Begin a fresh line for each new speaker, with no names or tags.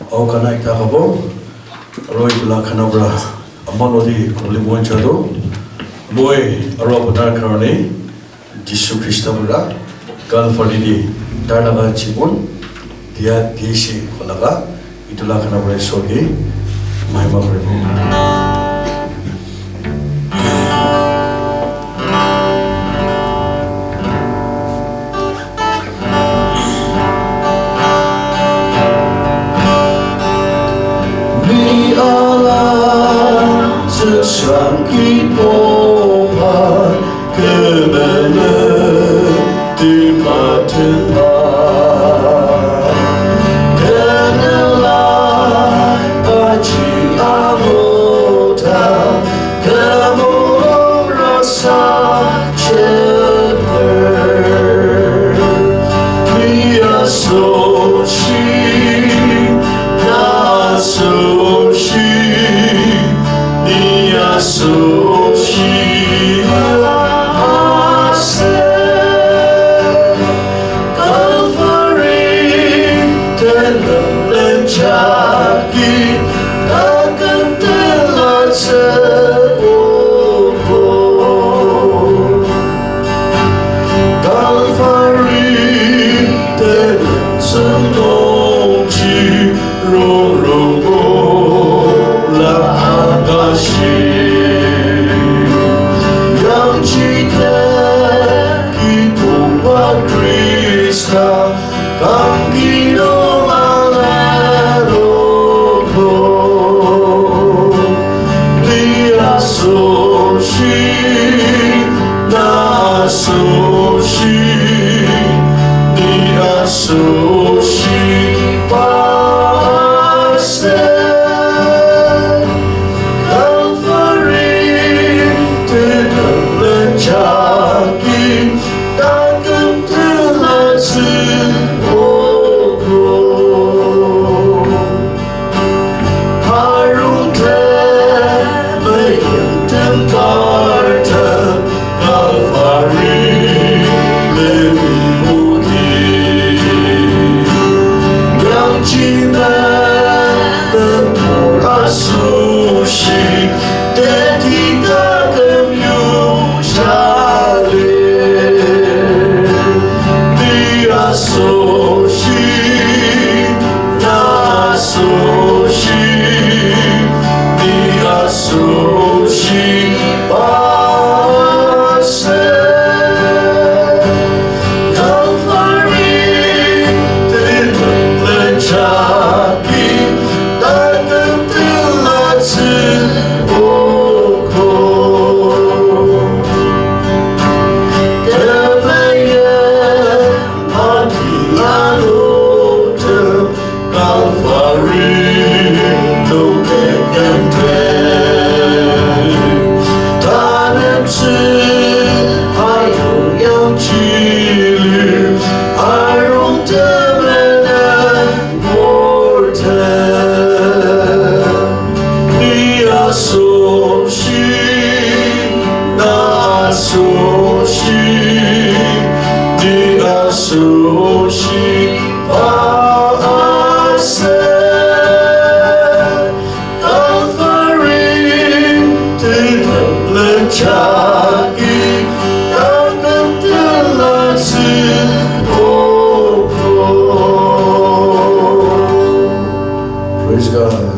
O kanak takabo, Roy la kanabra, Amonodi, Libuan Chado, Boy, Arabadar Karane, Jishu Christabura, Galfadidi, Tarnaga Chibun, Dia Gishi Kolaga, Itula Kanabra Sogi, my mother.
Sangki popa kemana tempat kenalah aji amota kamu rasa cepat dia soshi na soshi so she said, Calvary, Tenam and Jackie, Akan Telat Seopo. Calvary, Tenam Sanongji, Rorogo, La Agashi. Kangino Maleroko Dia Soshi Na Soshi Dia Soshi Pase Calvary Tidak Lenjaki Takkan telah Sushi Pase Calvary Tidak Lenjaki Takkan telah Praise God.